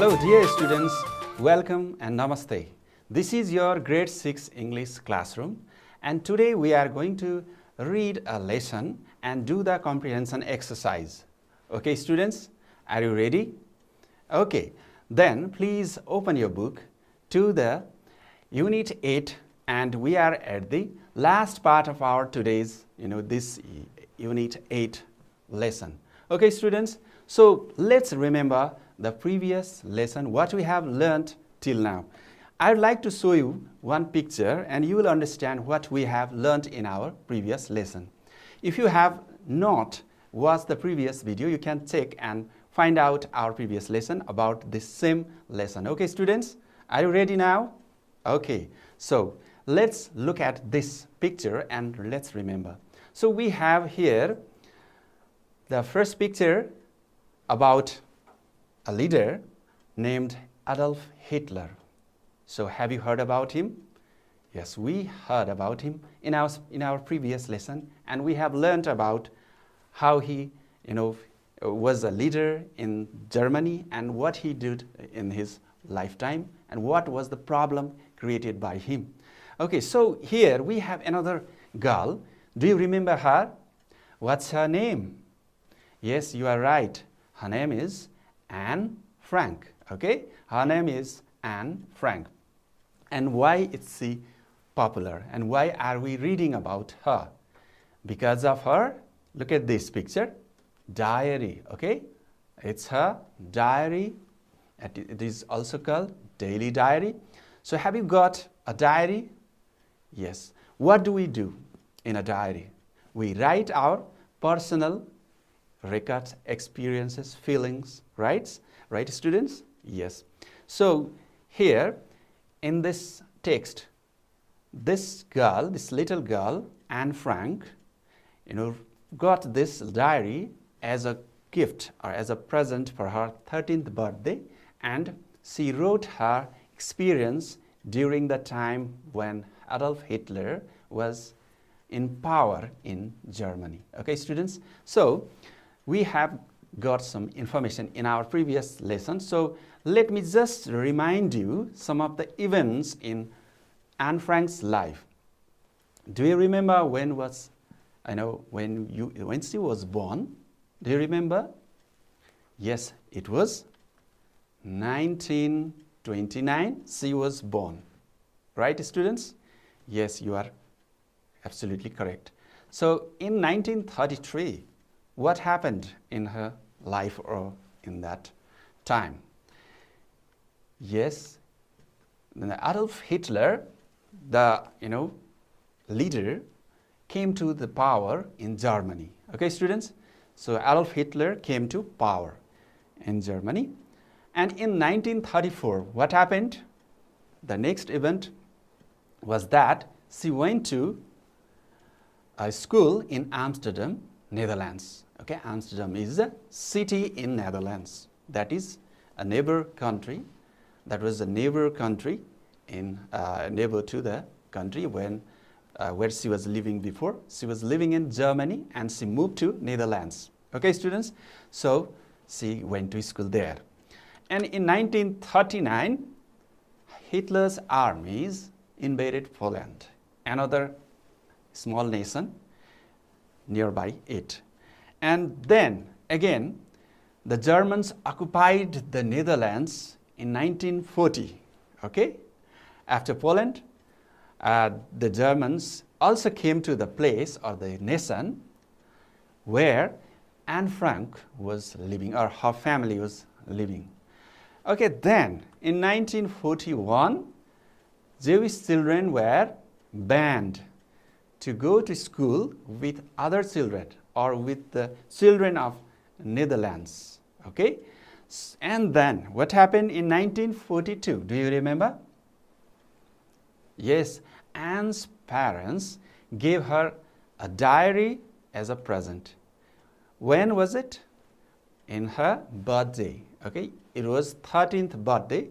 Hello dear students, welcome and namaste. This is your grade 6 English classroom and today we are going to read a lesson and do the comprehension exercise. Okay students, are you ready? Okay, then please open your book to the Unit 8 and we are at the last part of our today's, this Unit 8 lesson. Okay students, so let's remember the previous lesson, what we have learned till now. I would like to show you one picture and you will understand what we have learned in our previous lesson. If you have not watched the previous video, you can check and find out our previous lesson about the same lesson. Okay students, are you ready now? Okay, so let's look at this picture and let's remember. So we have here the first picture about a leader named Adolf Hitler. So have you heard about him? Yes, we heard about him in our previous lesson and we have learned about how he was a leader in Germany and what he did in his lifetime and what was the problem created by him. Okay, so here we have another girl. Do you remember her? What's her name? Yes, you are right. Her name is Anne Frank. Okay, her name is Anne Frank. And why is she popular and why are we reading about her? Because of her, look at this picture, diary. Okay, it's her diary. It is also called daily diary. So have you got a diary? Yes. What do we do in a diary? We write our personal records, experiences, feelings, right? Right, students? Yes. So here in this text, this girl, this little girl, Anne Frank, got this diary as a gift or as a present for her 13th birthday, and she wrote her experience during the time when Adolf Hitler was in power in Germany. Okay, students? So we have got some information in our previous lesson. So let me just remind you some of the events in Anne Frank's life. Do you remember when she was born? Do you remember? Yes, it was 1929 she was born. Right, students? Yes, you are absolutely correct. So in 1933, what happened in her life or in that time? Yes, Adolf Hitler, the leader, came to the power in Germany. Okay, students? So Adolf Hitler came to power in Germany. And in 1934, what happened? The next event was that she went to a school in Amsterdam, Netherlands. Okay, Amsterdam is a city in Netherlands. That is a neighbor country. That was a neighbor country neighbor to the country where she was living before. She was living in Germany and she moved to Netherlands. Okay, students? So she went to school there. And in 1939, Hitler's armies invaded Poland, another small nation nearby it. And then again, the Germans occupied the Netherlands in 1940. Okay? After Poland, the Germans also came to the place or the nation where Anne Frank was living or her family was living. Okay, then in 1941, Jewish children were banned to go to school with other children or with the children of Netherlands. Okay, and then what happened in 1942? Do you remember? Yes, Anne's parents gave her a diary as a present. When was it? In her birthday. Okay, it was 13th birthday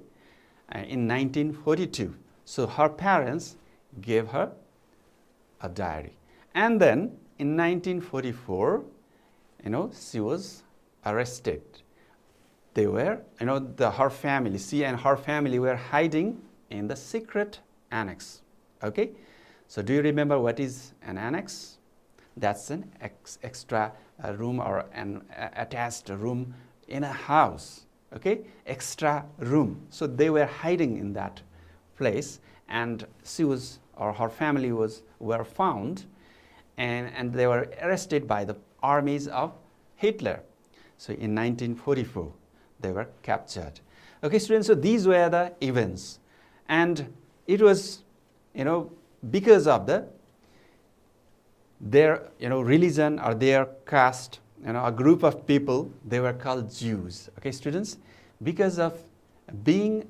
in 1942. So her parents gave her a diary. And then in 1944, she was arrested. they were, her family, she and her family were hiding in the secret annex. Okay, so do you remember what is an annex? That's an extra room or an attached room in a house. Okay, extra room. So they were hiding in that place, and she was, or her family were found, and they were arrested by the armies of Hitler. So in 1944, they were captured. Okay, students, so these were the events. And it was, because of their, religion or their caste, a group of people, they were called Jews. Okay, students, because of being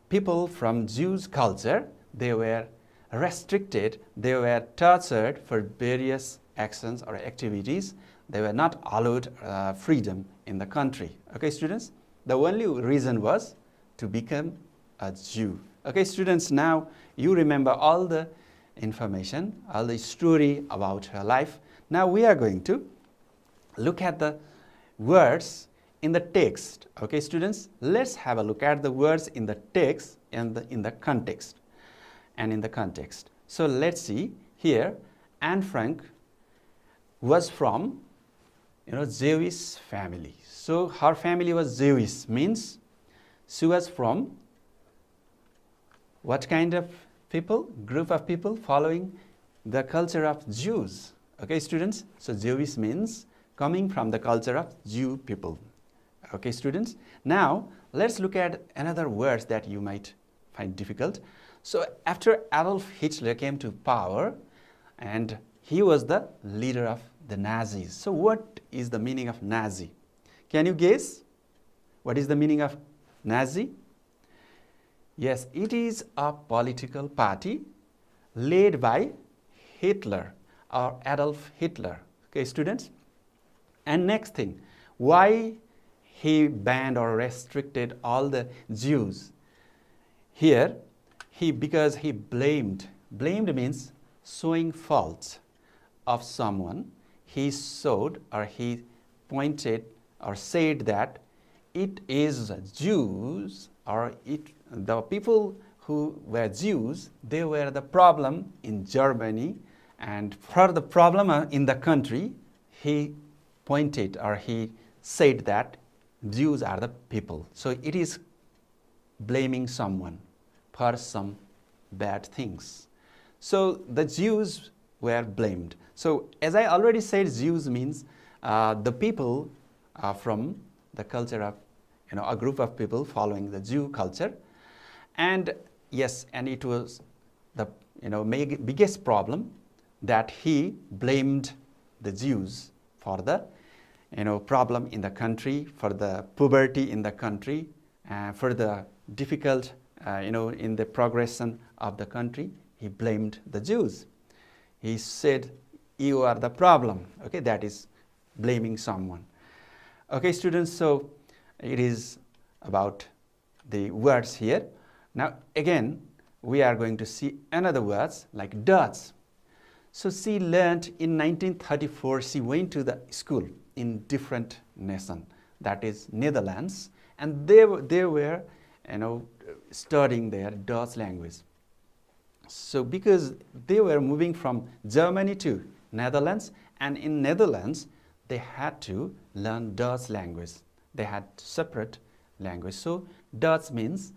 people from Jews culture, they were restricted, they were tortured for various actions or activities. They were not allowed freedom in the country. Okay, students, the only reason was to become a Jew. Okay, students, now you remember all the information, all the story about her life. Now we are going to look at the words in the text. Okay, students, let's have a look at the words in the text and in the context. So let's see here. Anne Frank was from, Jewish family. So her family was Jewish, means she was from what kind of people? Group of people following the culture of Jews. Okay, students, so Jewish means coming from the culture of Jew people. Okay, students, now let's look at another words that you might find difficult. So after Adolf Hitler came to power, and he was the leader of the Nazis. So what is the meaning of Nazi? Can you guess? What is the meaning of Nazi? Yes, it is a political party led by Hitler or Adolf Hitler. Okay, students? And next thing, why he banned or restricted all the Jews? Here, because he blamed. Blamed means showing faults of someone. He showed or he pointed or said that it is Jews, or the people who were Jews, they were the problem in Germany, and for the problem in the country, he pointed or he said that Jews are the people. So it is blaming someone for some bad things. So the Jews were blamed. So as I already said, Jews means the people from the culture of, a group of people following the Jew culture. And yes, and it was the biggest problem that he blamed the Jews for the problem in the country, for the poverty in the country, for the difficult in the progression of the country. He blamed the Jews. He said, you are the problem. Okay, that is blaming someone. Okay, students, so it is about the words here. Now again, we are going to see another words like Dutch. So she learned in 1934, she went to the school in different nation, that is Netherlands, and they were studying their Dutch language. So because they were moving from Germany to Netherlands, and in Netherlands they had to learn Dutch language. They had separate language. So Dutch means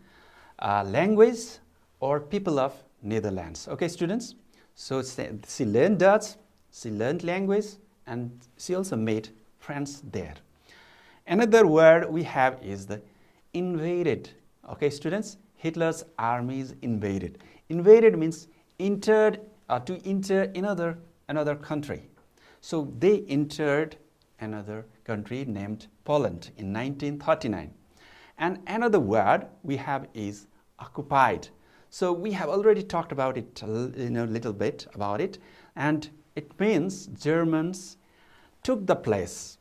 language or people of Netherlands. Okay, students? So she learned Dutch, she learned language, and she also made friends there. Another word we have is the invaded. Okay, students? Hitler's armies invaded. Invaded means entered to enter another country. So they entered another country named Poland in 1939. And another word we have is occupied. So we have already talked about it a little bit about it, and it means Germans took the place.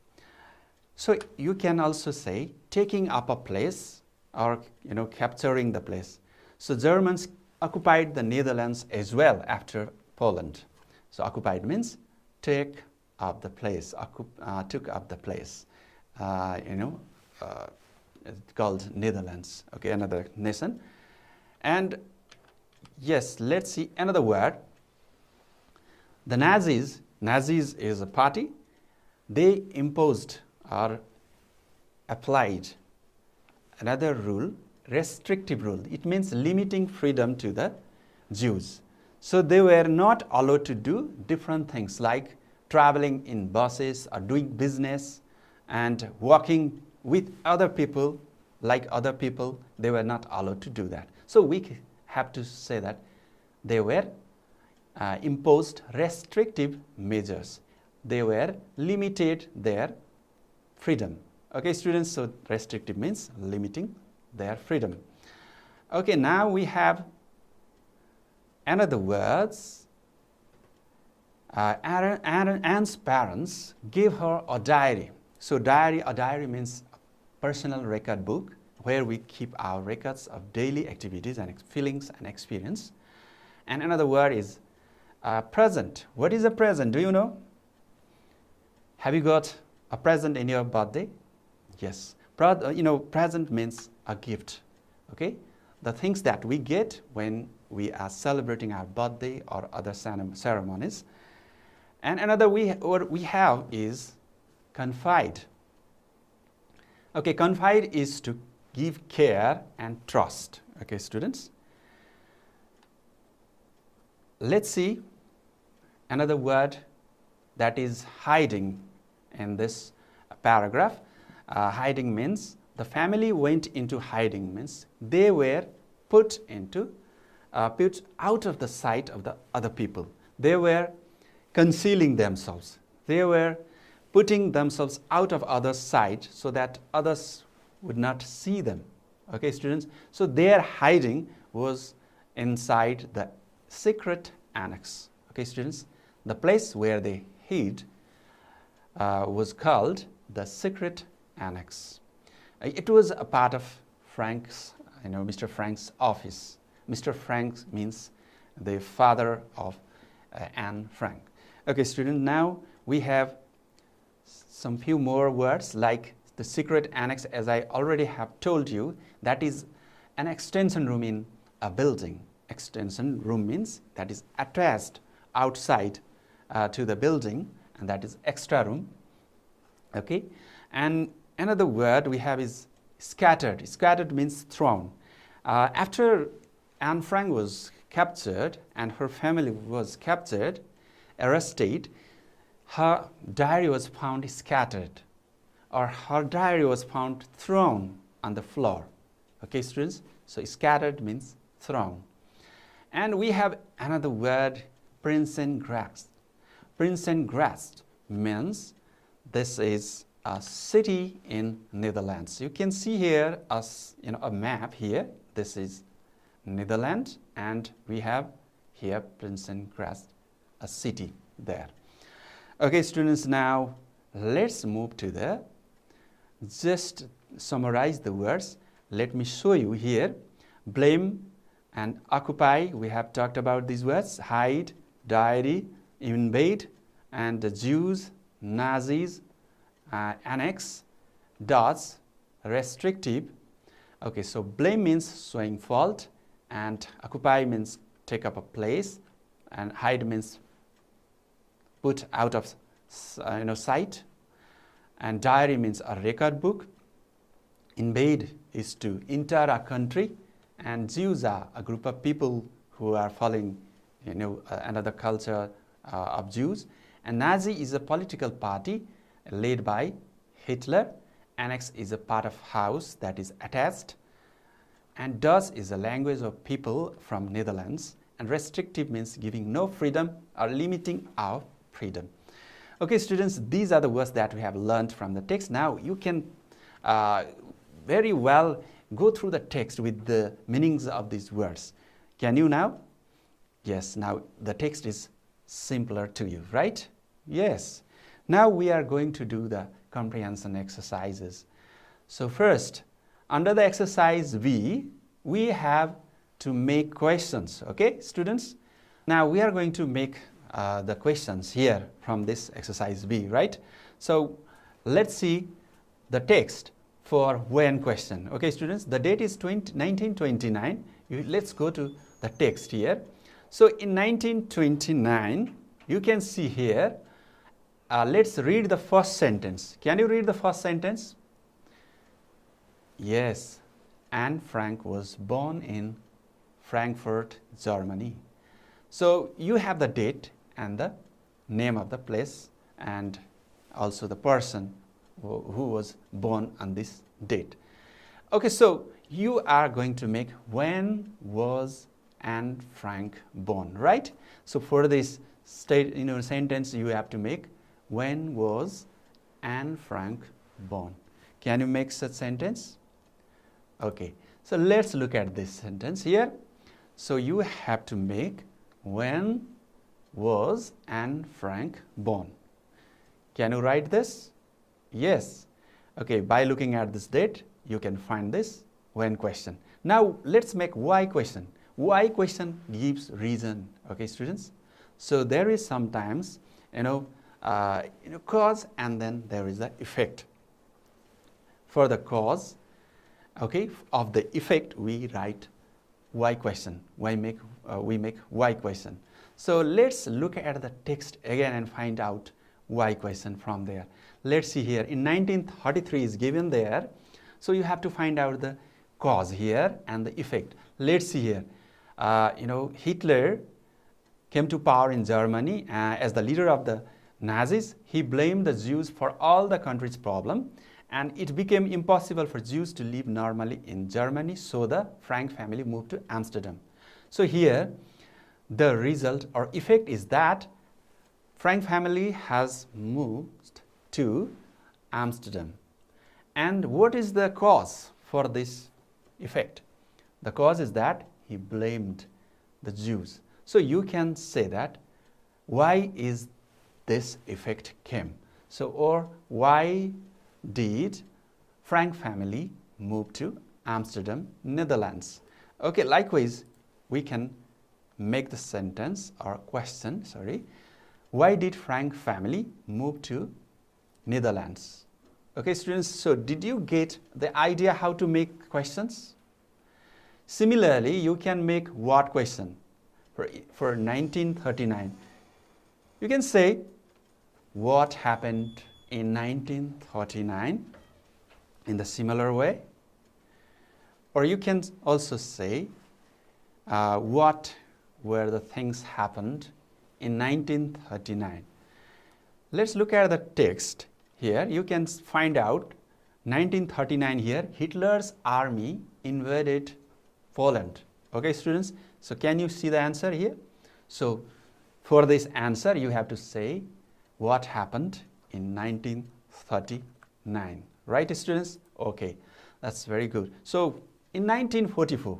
So you can also say taking up a place or capturing the place. So Germans occupied the Netherlands as well after Poland. So occupied means take up the place, took up the place, called Netherlands, okay, another nation. And yes, let's see another word. The Nazis is a party. They imposed or applied another rule, restrictive rule. It means limiting freedom to the Jews. So they were not allowed to do different things like traveling in buses or doing business and working with other people like other people. They were not allowed to do that. So we have to say that they were imposed restrictive measures. They were limited their freedom. Okay, students, so restrictive means limiting their freedom. Okay, now we have another words. Anne's parents gave her a diary. So a diary means a personal record book where we keep our records of daily activities and feelings and experience. And another word is present. What is a present? Do you know? Have you got a present in your birthday? Yes. Present means a gift. Okay? The things that we get when we are celebrating our birthday or other ceremonies. And another word we have is confide. Okay, confide is to give care and trust. Okay, students. Let's see another word that is hiding in this paragraph. Hiding means the family went into hiding, means they were put out of the sight of the other people. They were concealing themselves. They were putting themselves out of others' sight so that others would not see them. Okay, students? So their hiding was inside the secret annex. Okay, students? The place where they hid was called the secret annex. It was a part of Frank's, Mr. Frank's office. Mr. Frank means the father of Anne Frank. Okay, student, now we have some few more words like the secret annex. As I already have told you, that is an extension room in a building. Extension room means that is attached outside to the building, and that is extra room. Okay, and another word we have is scattered. Scattered means thrown. After Anne Frank was captured and her family was captured, arrested, her diary was found scattered, or her diary was found thrown on the floor. Okay, students? So scattered means thrown. And we have another word, Prinsengracht. Prinsengracht means this is a city in Netherlands. You can see here a map here. This is Netherlands, and we have here Prinsengracht, a city there. Okay, students, now let's move to just summarize the words. Let me show you here. Blame and occupy, we have talked about these words. Hide, diary, invade, and the Jews, Nazis, annex, dots, restrictive. Okay, so blame means showing fault, and occupy means take up a place, and hide means put out of sight, and diary means a record book. Invade is to enter a country, and Jews are a group of people who are following another culture of Jews. And Nazi is a political party led by Hitler. Annex is a part of house that is attached. And Dutch is a language of people from Netherlands. And restrictive means giving no freedom or limiting our freedom. Okay, students, these are the words that we have learned from the text. Now you can very well go through the text with the meanings of these words. Can you now? Yes, now the text is simpler to you, right? Yes. Now we are going to do the comprehension exercises. So first, under the exercise B, we have to make questions. Okay, students? Now we are going to make the questions here from this exercise B, right? So let's see the text. for when question. Okay, students, the date is 1929. Let's go to the text here. So in 1929, you can see here, let's read the first sentence. Can you read the first sentence? Yes, Anne Frank was born in Frankfurt, Germany. So you have the date and the name of the place and also the person who was born on this date. Okay, so you are going to make when was Anne Frank born, right? So for this sentence, you have to make when was Anne Frank born. Can you make such sentence? Okay, so let's look at this sentence here. So you have to make when was Anne Frank born. Can you write this? Yes. Okay, by looking at this date, you can find this when question. Now let's make why question. Why question gives reason. Okay, students. So there is sometimes cause and then there is the effect. For the cause, okay, of the effect, we write why question. We make why question. So let's look at the text again and find out why question from there. Let's see here. In 1933 is given there. So you have to find out the cause here and the effect. Let's see here. Hitler came to power in Germany as the leader of the Nazis. He blamed the Jews for all the country's problem, and it became impossible for Jews to live normally in Germany, so the Frank family moved to Amsterdam. So here, the result or effect is that Frank family has moved to Amsterdam. And what is the cause for this effect? The cause is that he blamed the Jews. So you can say that why is this effect came? So, or why did Frank family move to Amsterdam, Netherlands? Okay, likewise, we can make the sentence or question, why did Frank family move to Netherlands? Okay, students, so did you get the idea how to make questions? Similarly, you can make what question for 1939. You can say, what happened in 1939 in the similar way. Or you can also say, what were the things happened in 1939. Let's look at the text here. You can find out 1939 here, Hitler's army invaded Poland. Okay, students, so can you see the answer here? So for this answer, you have to say what happened in 1939. Right, students? Okay, that's very good. So in 1944,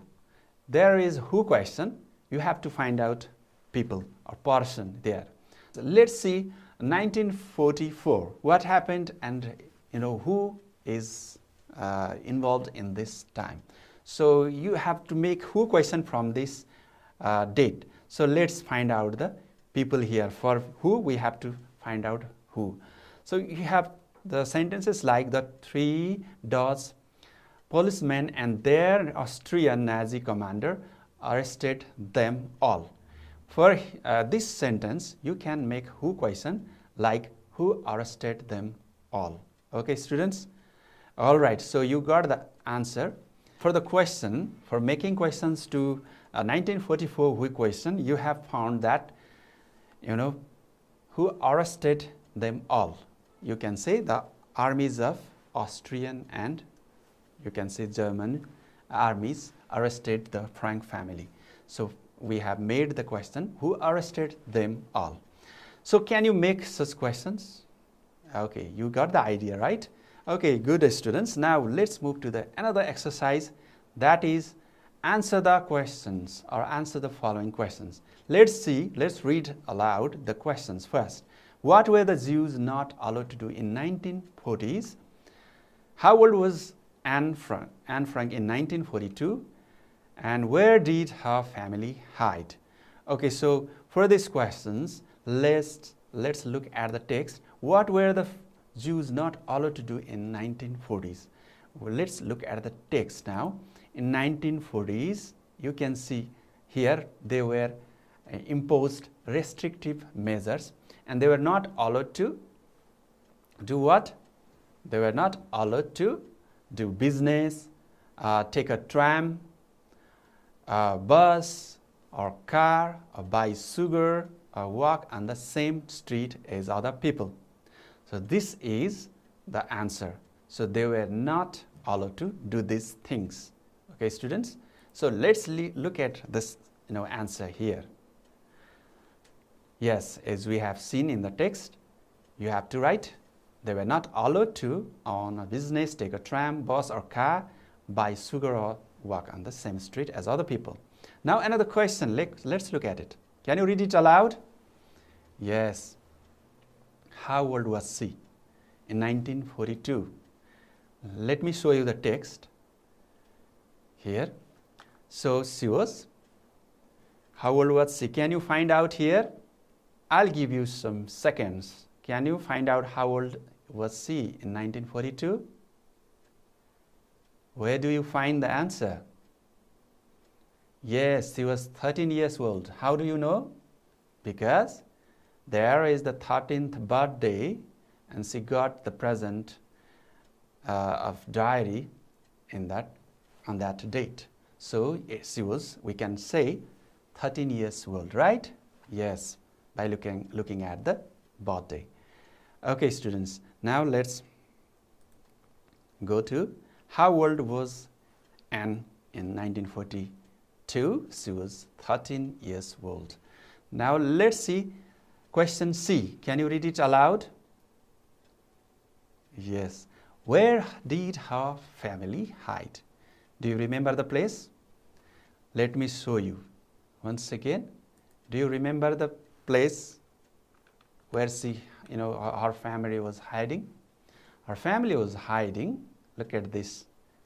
there is who question. You have to find out people or person there. So let's see 1944. What happened and who is involved in this time. So you have to make who question from this date. So let's find out the people here. For who, we have to find out who. So you have the sentences like the 3 dots policemen and their Austrian Nazi commander arrested them all. For this sentence, you can make who question like who arrested them all. Okay, students? All right, so you got the answer. For the question, for making questions to 1944 who question, you have found that, who arrested them all. You can say the armies of Austrian and you can say German armies arrested the Frank family. So we have made the question, who arrested them all? So can you make such questions? Okay, you got the idea, right? Okay, good students. Now let's move to another exercise, that is answer the questions or answer the following questions. Let's read aloud the questions first. What were the Jews not allowed to do in 1940s? How old was Anne Frank in 1942? And where did her family hide? Okay, so for these questions, let's look at the text. What were the Jews not allowed to do in 1940s? Well, let's look at the text now. In 1940s, you can see here they were imposed restrictive measures, and they were not allowed to do what? They were not allowed to do business, take a tram, bus or car, or buy sugar, or walk on the same street as other people. So this is the answer. So they were not allowed to do these things. Okay, students? So let's look at this answer here. Yes, as we have seen in the text, you have to write, they were not allowed to own a business, take a tram, bus or car, buy sugar or walk on the same street as other people. Now another question, let's look at it. Can you read it aloud? Yes. How old was she in 1942? Let me show you the text here. So she was, how old was she? Can you find out here? I'll give you some seconds. Can you find out how old was she in 1942? Where do you find the answer? Yes, she was 13 years old. How do you know? Because there is the 13th birthday and she got the present of diary on that date. So she was, we can say, 13 years old, right? Yes, by looking at the birthday. Okay, students, now let's go to how old was Anne in 1942? She was 13 years old. Now let's see question C. Can you read it aloud? Yes. Where did her family hide? Do you remember the place? Let me show you once again. Do you remember the place where her family was hiding? Her family was hiding, look at this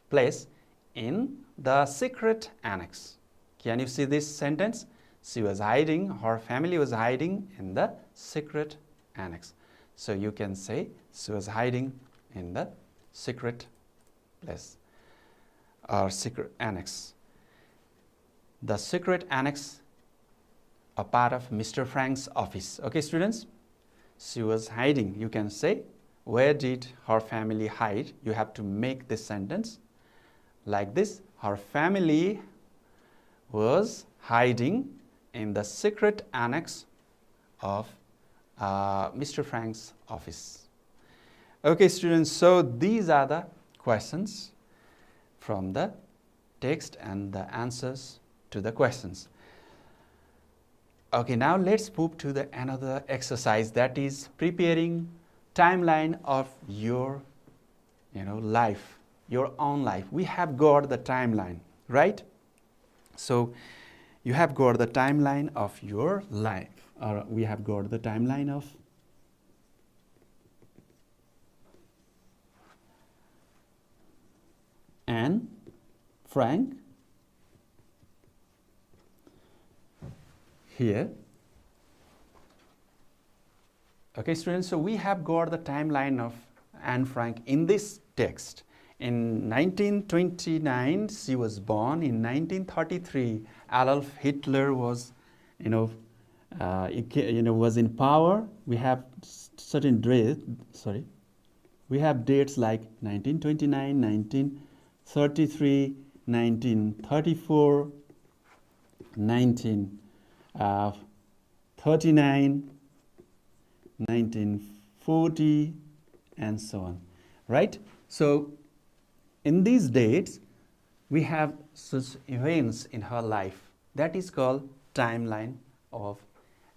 place, in the secret annex. Can you see this sentence? She was hiding, her family was hiding in the secret annex. So you can say she was hiding in the secret place or secret annex. The secret annex, a part of Mr. Frank's office. Okay, students? She was hiding. You can say, where did her family hide? You have to make this sentence like this. Her family was hiding in the secret annex of Mr. Frank's office. Okay, students, so these are the questions from the text and the answers to the questions. Okay, now let's move to another exercise, that is preparing timeline of your life, your own life. We have got the timeline, right? So you have got the timeline of your life, or we have got the timeline of Anne Frank here. Okay, students, so we have got the timeline of Anne Frank in this text. In 1929, she was born. In 1933, Adolf Hitler was, was in power. We have certain we have dates like 1929, 1933, 1934, 1939, 1940, and so on, right? So in these dates, we have such events in her life. That is called timeline of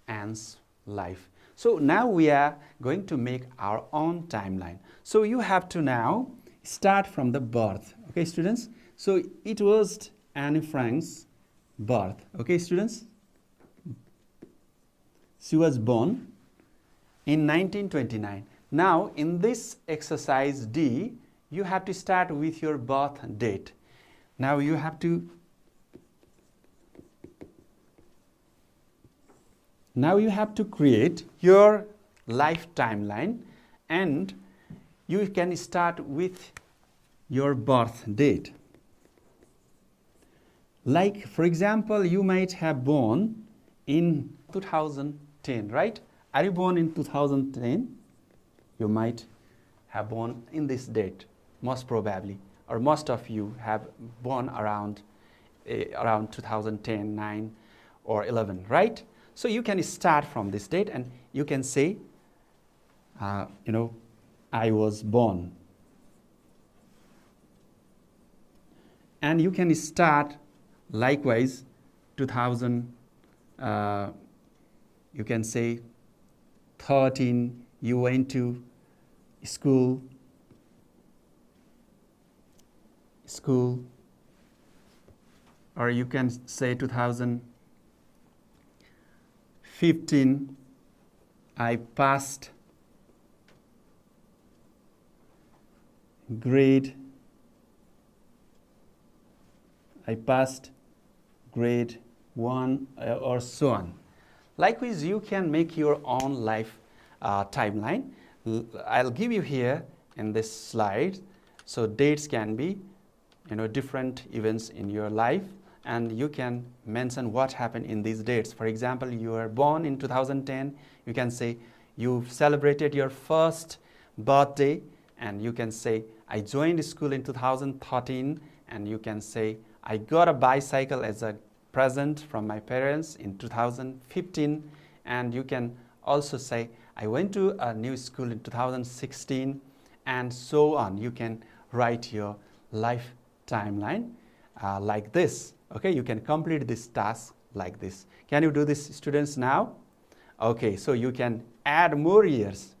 Anne's life. So now we are going to make our own timeline. So you have to now start from the birth. Okay, students? So it was Anne Frank's birth. Okay, students? She was born in 1929. Now, in this exercise D, you have to start with your birth date. Now, you have to create your life timeline, and you can start with your birth date. Like, for example, you might have born in 2010, right? Are you born in 2010? You might have born in this date, most probably, or most of you have born around 2010, 9 or 11, right? So you can start from this date and you can say, I was born. And you can start likewise 2000, you can say 13, you went to school, or you can say 2015, I passed grade 1 or so on. Likewise, you can make your own life timeline. I'll give you here in this slide. So dates can be, different events in your life, and you can mention what happened in these dates. For example, you were born in 2010. You can say you celebrated your first birthday, and you can say I joined school in 2013, and you can say I got a bicycle as a present from my parents in 2015, and you can also say I went to a new school in 2016, and so on. You can write your life timeline like this. Okay, you can complete this task like this. Can you do this, students, now? Okay, so you can add more years,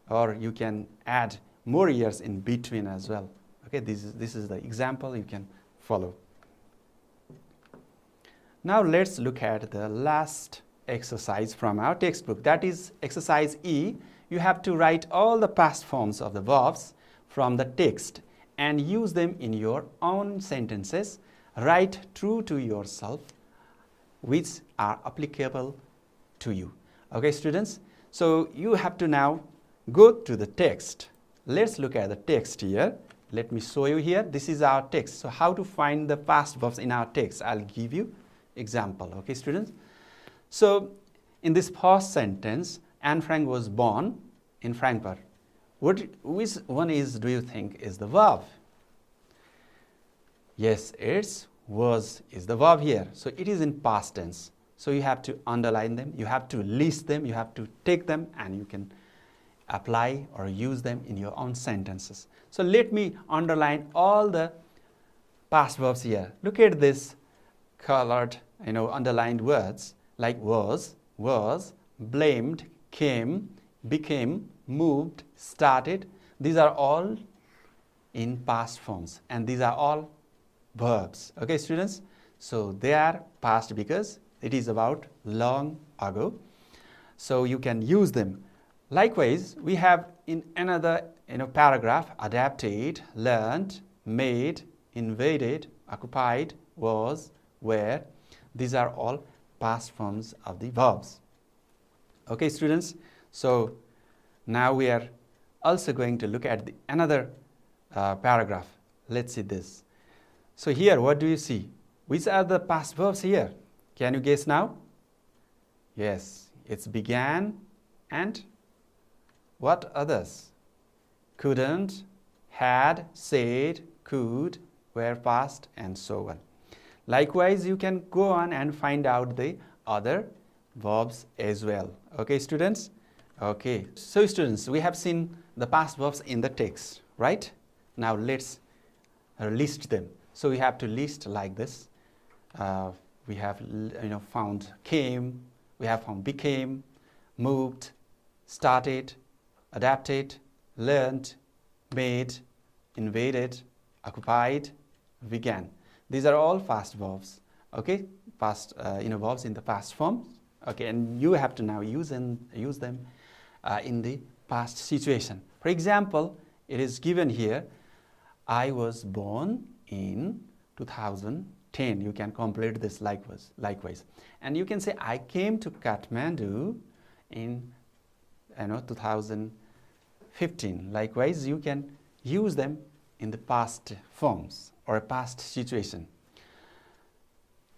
or you can add more years in between as well. Okay, this is the example you can follow. Now let's look at the last exercise from our textbook. That is exercise E. You have to write all the past forms of the verbs from the text and use them in your own sentences. Write true to yourself, which are applicable to you. Okay, students? So you have to now go to the text. Let's look at the text here. Let me show you here. This is our text. So how to find the past verbs in our text? I'll give you example. Okay, students? So in this first sentence, Anne Frank was born in Frankfurt. Which one do you think is the verb? Yes, it's was is the verb here. So it is in past tense. So you have to underline them, you have to list them, you have to take them, and you can apply or use them in your own sentences. So let me underline all the past verbs here. Look at this colored, underlined words like was, blamed, came, became, moved, started. These are all in past forms, and these are all verbs. Okay, students? So they are past because it is about long ago. So you can use them. Likewise, we have in another paragraph, adapted, learned, made, invaded, occupied, was, were. These are all past forms of the verbs. Okay, students? So now we are also going to look at another paragraph. Let's see this. So here, what do you see? Which are the past verbs here? Can you guess now? Yes, it's began and what others? Couldn't, had, said, could, were past, and so on. Likewise, you can go on and find out the other verbs as well. Okay, students? Okay. So, students, we have seen the past verbs in the text, right? Now, let's list them. So, we have to list like this. We have, found came, we have found became, moved, started, adapted, learned, made, invaded, occupied, began. These are all past verbs. Okay, past verbs in the past form. Okay, and you have to now use them in the past situation. For example, it is given here, I was born in 2010. You can complete this likewise. And you can say, I came to Kathmandu in 2015. Likewise, you can use them in the past forms or a past situation.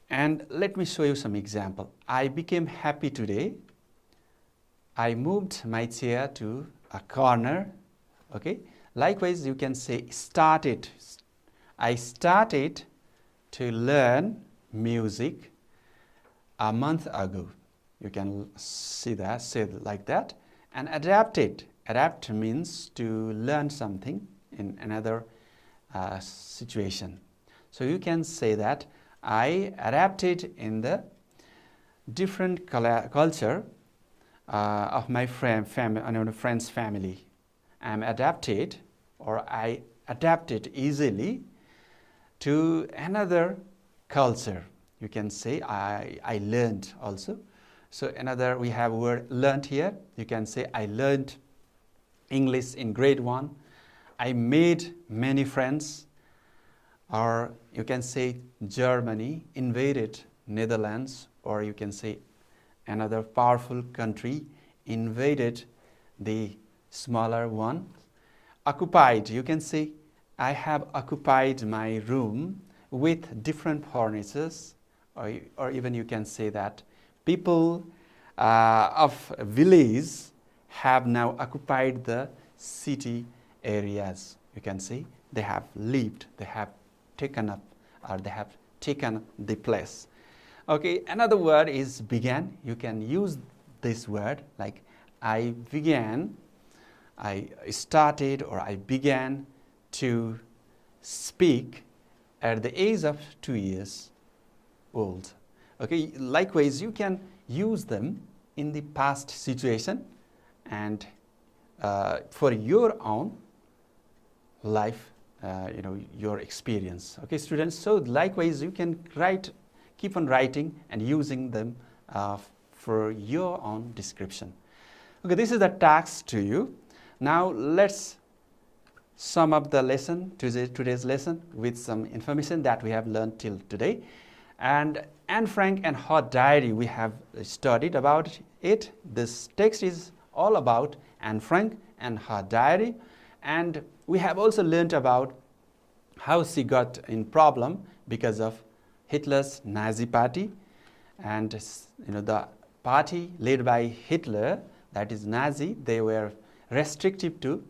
And let me show you some example. I became happy today. I moved my chair to a corner. Okay. Likewise, you can say started. I started to learn music a month ago. You can see that, say it like that. And adapted. Adapt means to learn something in another situation. So you can say that I adapted in the different culture of my friend's family. I am adapted, or I adapted easily to another culture. You can say I learned also. So another, we have word learned here. You can say I learned English in grade 1. I made many friends. Or you can say Germany invaded Netherlands, or you can say another powerful country invaded the smaller one. Occupied, you can say I have occupied my room with different furnitures, or even you can say that people of a village have now occupied the city areas. You can say they have lived, they have taken up, or they have taken the place. Okay, another word is began. You can use this word like I began, I started, or I began to speak at the age of 2 years old. Okay, likewise, you can use them in the past situation and for your own life, your experience. Okay, students, so likewise, you can keep on writing and using them for your own description. Okay, this is the task to you. Now, let's sum up the lesson, today's lesson, with some information that we have learned till today. And Anne Frank and her diary, we have studied about it. This text is all about Anne Frank and her diary. And we have also learned about how she got in problem because of Hitler's Nazi party. And the party led by Hitler, that is Nazi, they were restrictive to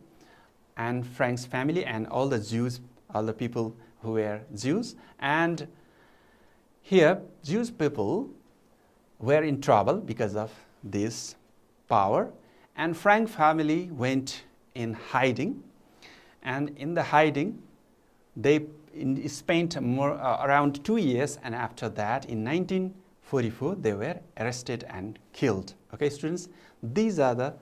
Anne Frank's family and all the Jews, all the people who were Jews. And here, Jewish people were in trouble because of this power. And Frank family went in hiding. And in the hiding, they spent around 2 years. And after that, in 1944, they were arrested and killed. Okay, students, these are the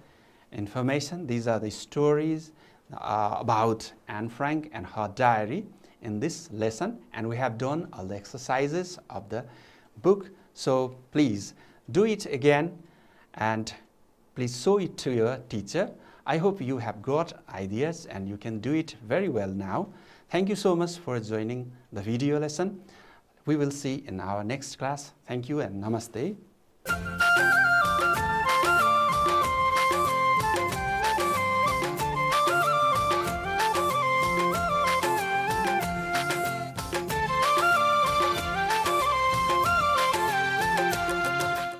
information, these are the stories about Anne Frank and her diary in this lesson, and we have done all the exercises of the book. So please do it again and please show it to your teacher. I hope you have got ideas and you can do it very well now. Thank you so much for joining the video lesson. We will see in our next class. Thank you and namaste.